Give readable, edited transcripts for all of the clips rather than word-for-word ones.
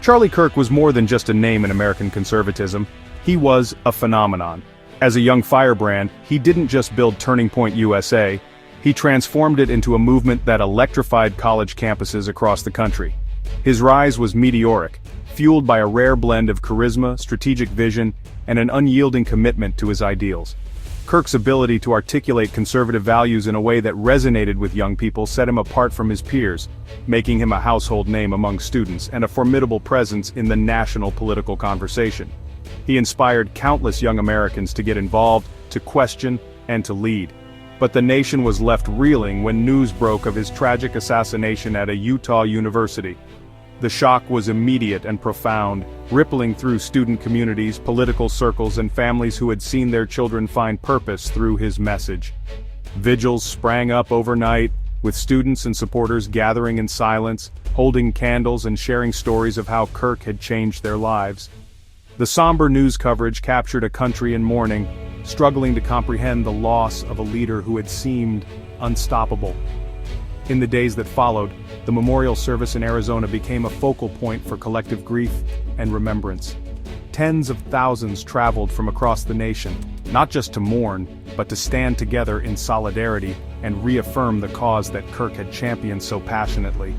Charlie Kirk was more than just a name in American conservatism. He was a phenomenon. As a young firebrand, he didn't just build Turning Point USA, he transformed it into a movement that electrified college campuses across the country. His rise was meteoric, fueled by a rare blend of charisma, strategic vision, and an unyielding commitment to his ideals. Kirk's ability to articulate conservative values in a way that resonated with young people set him apart from his peers, making him a household name among students and a formidable presence in the national political conversation. He inspired countless young Americans to get involved, to question, and to lead. But the nation was left reeling when news broke of his tragic assassination at a Utah university. The shock was immediate and profound, rippling through student communities, political circles, and families who had seen their children find purpose through his message. Vigils sprang up overnight, with students and supporters gathering in silence, holding candles and sharing stories of how Kirk had changed their lives. The somber news coverage captured a country in mourning, struggling to comprehend the loss of a leader who had seemed unstoppable. In the days that followed, the memorial service in Arizona became a focal point for collective grief and remembrance. Tens of thousands traveled from across the nation, not just to mourn, but to stand together in solidarity and reaffirm the cause that Kirk had championed so passionately.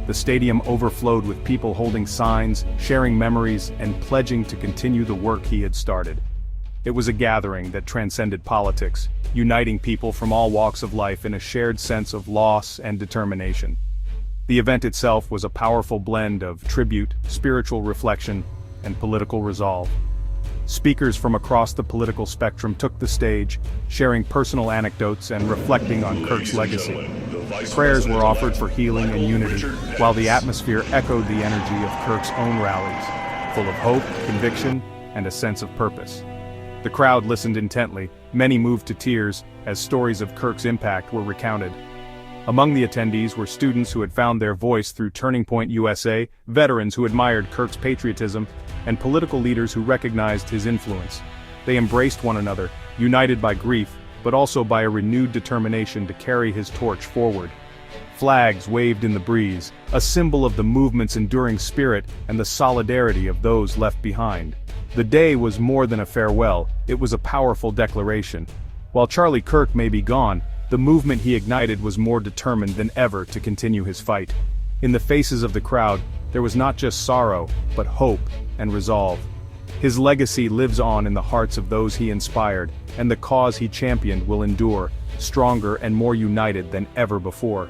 The stadium overflowed with people holding signs, sharing memories, and pledging to continue the work he had started. It was a gathering that transcended politics, uniting people from all walks of life in a shared sense of loss and determination. The event itself was a powerful blend of tribute, spiritual reflection, and political resolve. Speakers from across the political spectrum took the stage, sharing personal anecdotes and reflecting on Kirk's legacy. Prayers were offered for healing and unity, while the atmosphere echoed the energy of Kirk's own rallies, full of hope, conviction, and a sense of purpose. The crowd listened intently, many moved to tears, as stories of Kirk's impact were recounted. Among the attendees were students who had found their voice through Turning Point USA, veterans who admired Kirk's patriotism, and political leaders who recognized his influence. They embraced one another, united by grief, but also by a renewed determination to carry his torch forward. Flags waved in the breeze, a symbol of the movement's enduring spirit and the solidarity of those left behind. The day was more than a farewell, it was a powerful declaration. While Charlie Kirk may be gone, the movement he ignited was more determined than ever to continue his fight. In the faces of the crowd, there was not just sorrow, but hope and resolve. His legacy lives on in the hearts of those he inspired, and the cause he championed will endure, stronger and more united than ever before.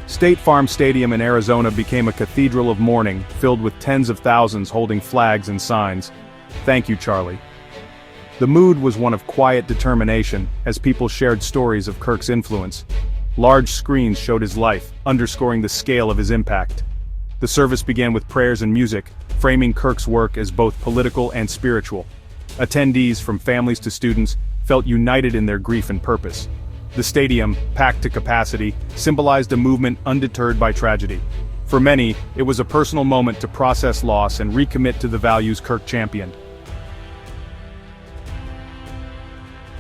State Farm Stadium in Arizona became a cathedral of mourning, filled with tens of thousands holding flags and signs. Thank you, Charlie. The mood was one of quiet determination, as people shared stories of Kirk's influence. Large screens showed his life, underscoring the scale of his impact. The service began with prayers and music, framing Kirk's work as both political and spiritual. Attendees, from families to students, felt united in their grief and purpose. The stadium, packed to capacity, symbolized a movement undeterred by tragedy. For many, it was a personal moment to process loss and recommit to the values Kirk championed.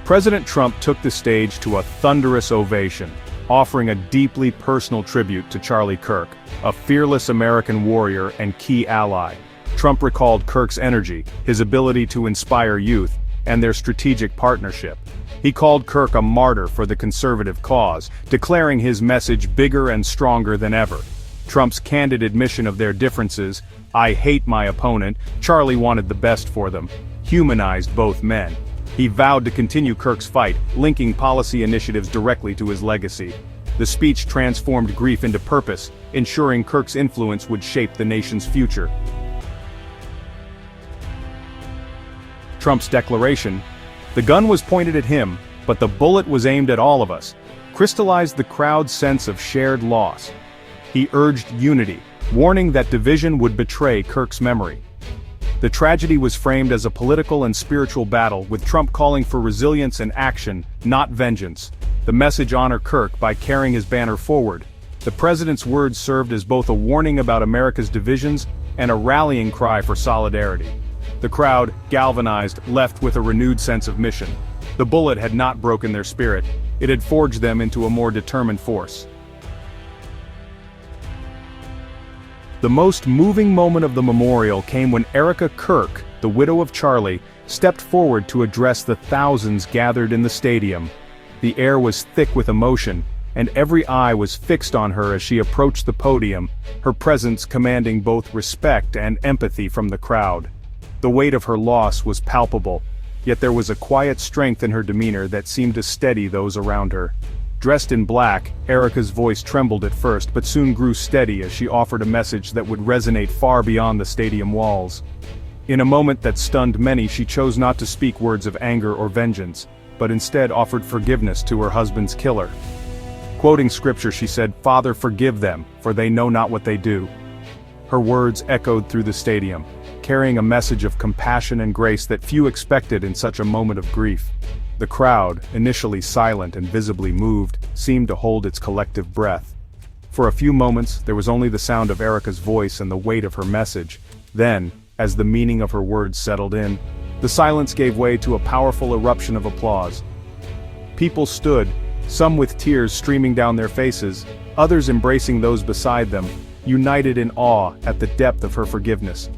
President Trump took the stage to a thunderous ovation, offering a deeply personal tribute to Charlie Kirk, a fearless American warrior and key ally. Trump recalled Kirk's energy, his ability to inspire youth, and their strategic partnership. He called Kirk a martyr for the conservative cause, declaring his message bigger and stronger than ever. Trump's candid admission of their differences, "I hate my opponent, Charlie wanted the best for them," humanized both men. He vowed to continue Kirk's fight, linking policy initiatives directly to his legacy. The speech transformed grief into purpose, ensuring Kirk's influence would shape the nation's future. Trump's declaration, "The gun was pointed at him, but the bullet was aimed at all of us," crystallized the crowd's sense of shared loss. He urged unity, warning that division would betray Kirk's memory. The tragedy was framed as a political and spiritual battle, with Trump calling for resilience and action, not vengeance. The message honored Kirk by carrying his banner forward. The president's words served as both a warning about America's divisions and a rallying cry for solidarity. The crowd, galvanized, left with a renewed sense of mission. The bullet had not broken their spirit, it had forged them into a more determined force. The most moving moment of the memorial came when Erica Kirk, the widow of Charlie, stepped forward to address the thousands gathered in the stadium. The air was thick with emotion, and every eye was fixed on her as she approached the podium, her presence commanding both respect and empathy from the crowd. The weight of her loss was palpable, yet there was a quiet strength in her demeanor that seemed to steady those around her. Dressed in black, Erica's voice trembled at first but soon grew steady as she offered a message that would resonate far beyond the stadium walls. In a moment that stunned many, she chose not to speak words of anger or vengeance, but instead offered forgiveness to her husband's killer. Quoting scripture, she said, "Father, forgive them, for they know not what they do." Her words echoed through the stadium, carrying a message of compassion and grace that few expected in such a moment of grief. The crowd, initially silent and visibly moved, seemed to hold its collective breath. For a few moments, there was only the sound of Erica's voice and the weight of her message. Then, as the meaning of her words settled in, the silence gave way to a powerful eruption of applause. People stood, some with tears streaming down their faces, others embracing those beside them, united in awe at the depth of her forgiveness.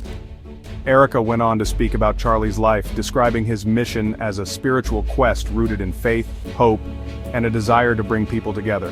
Erica went on to speak about Charlie's life, describing his mission as a spiritual quest rooted in faith, hope, and a desire to bring people together.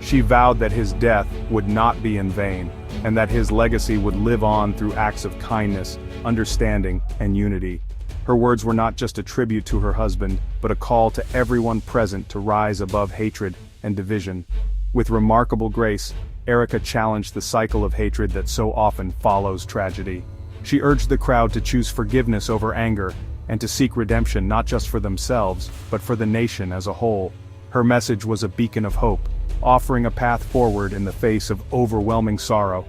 She vowed that his death would not be in vain, and that his legacy would live on through acts of kindness, understanding, and unity. Her words were not just a tribute to her husband, but a call to everyone present to rise above hatred and division. With remarkable grace, Erica challenged the cycle of hatred that so often follows tragedy. She urged the crowd to choose forgiveness over anger, and to seek redemption not just for themselves, but for the nation as a whole. Her message was a beacon of hope, offering a path forward in the face of overwhelming sorrow.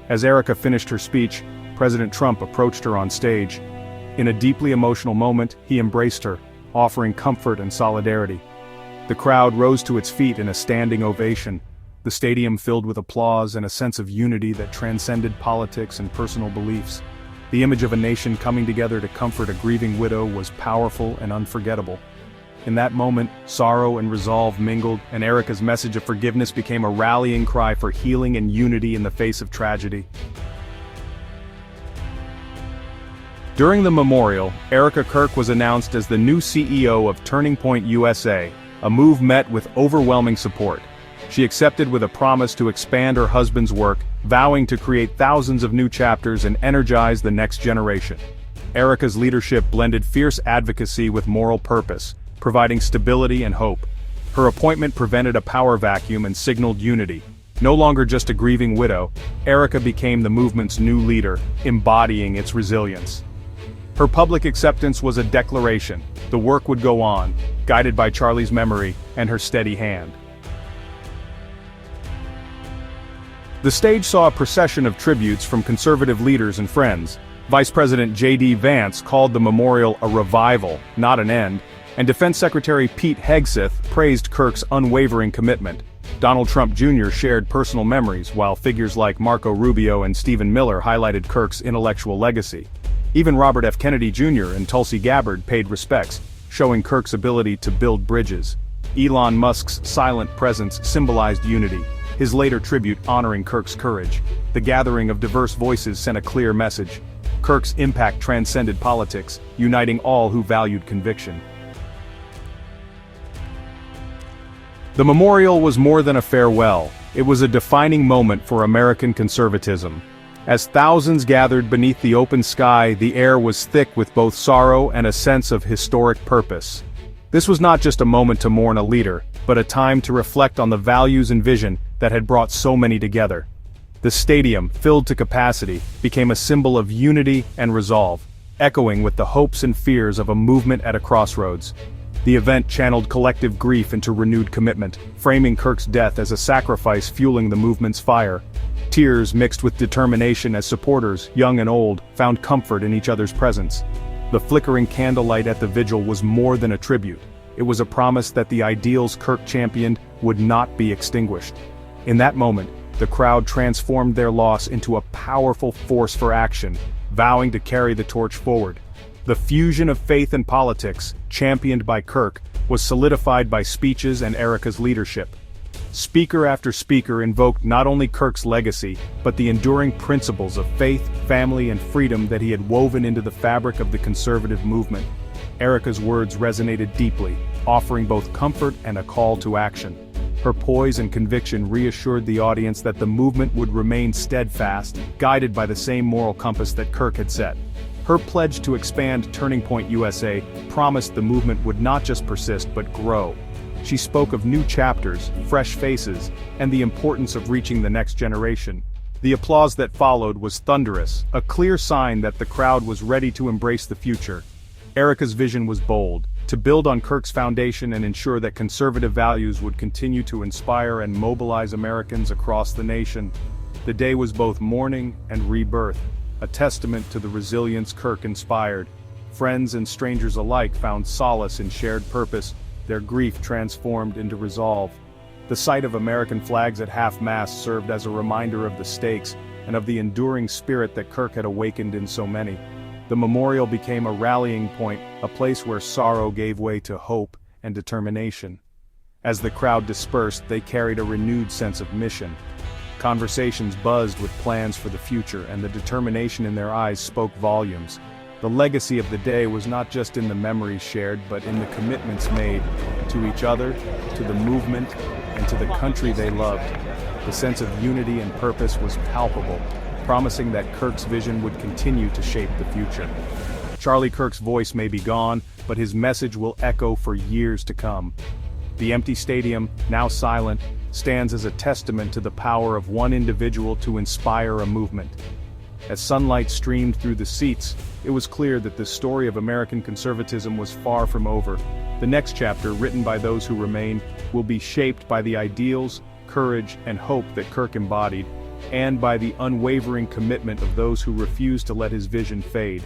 As Erica finished her speech, President Trump approached her on stage. In a deeply emotional moment, he embraced her, offering comfort and solidarity. The crowd rose to its feet in a standing ovation, the stadium filled with applause and a sense of unity that transcended politics and personal beliefs. The image of a nation coming together to comfort a grieving widow was powerful and unforgettable. In that moment, sorrow and resolve mingled, and Erica's message of forgiveness became a rallying cry for healing and unity in the face of tragedy. During the memorial, Erica Kirk was announced as the new CEO of Turning Point USA, a move met with overwhelming support. She accepted with a promise to expand her husband's work, vowing to create thousands of new chapters and energize the next generation. Erica's leadership blended fierce advocacy with moral purpose, providing stability and hope. Her appointment prevented a power vacuum and signaled unity. No longer just a grieving widow, Erica became the movement's new leader, embodying its resilience. Her public acceptance was a declaration. The work would go on, guided by Charlie's memory and her steady hand. The stage saw a procession of tributes from conservative leaders and friends. Vice President J.D. Vance called the memorial a revival, not an end, and Defense Secretary Pete Hegseth praised Kirk's unwavering commitment. Donald Trump Jr. shared personal memories, while figures like Marco Rubio and Stephen Miller highlighted Kirk's intellectual legacy. Even Robert F. Kennedy Jr. and Tulsi Gabbard paid respects, showing Kirk's ability to build bridges. Elon Musk's silent presence symbolized unity, his later tribute honoring Kirk's courage. The gathering of diverse voices sent a clear message. Kirk's impact transcended politics, uniting all who valued conviction. The memorial was more than a farewell. It was a defining moment for American conservatism. As thousands gathered beneath the open sky, the air was thick with both sorrow and a sense of historic purpose. This was not just a moment to mourn a leader, but a time to reflect on the values and vision that had brought so many together. The stadium, filled to capacity, became a symbol of unity and resolve, echoing with the hopes and fears of a movement at a crossroads. The event channeled collective grief into renewed commitment, framing Kirk's death as a sacrifice fueling the movement's fire. Tears mixed with determination as supporters, young and old, found comfort in each other's presence. The flickering candlelight at the vigil was more than a tribute. It was a promise that the ideals Kirk championed would not be extinguished. In that moment, the crowd transformed their loss into a powerful force for action, vowing to carry the torch forward. The fusion of faith and politics, championed by Kirk, was solidified by speeches and Erica's leadership. Speaker after speaker invoked not only Kirk's legacy, but the enduring principles of faith, family, and freedom that he had woven into the fabric of the conservative movement. Erica's words resonated deeply, offering both comfort and a call to action. Her poise and conviction reassured the audience that the movement would remain steadfast, guided by the same moral compass that Kirk had set. Her pledge to expand Turning Point USA promised the movement would not just persist but grow. She spoke of new chapters, fresh faces, and the importance of reaching the next generation. The applause that followed was thunderous, a clear sign that the crowd was ready to embrace the future. Erica's vision was bold, to build on Kirk's foundation and ensure that conservative values would continue to inspire and mobilize Americans across the nation. The day was both mourning and rebirth, a testament to the resilience Kirk inspired. Friends and strangers alike found solace in shared purpose, their grief transformed into resolve. The sight of American flags at half-mast served as a reminder of the stakes and of the enduring spirit that Kirk had awakened in so many. The memorial became a rallying point, a place where sorrow gave way to hope and determination. As the crowd dispersed, they carried a renewed sense of mission. Conversations buzzed with plans for the future, and the determination in their eyes spoke volumes. The legacy of the day was not just in the memories shared, but in the commitments made to each other, to the movement, and to the country they loved. The sense of unity and purpose was palpable, promising that Kirk's vision would continue to shape the future. Charlie Kirk's voice may be gone, but his message will echo for years to come. The empty stadium, now silent, stands as a testament to the power of one individual to inspire a movement. As sunlight streamed through the seats, it was clear that the story of American conservatism was far from over. The next chapter, written by those who remain, will be shaped by the ideals, courage, and hope that Kirk embodied, and by the unwavering commitment of those who refused to let his vision fade.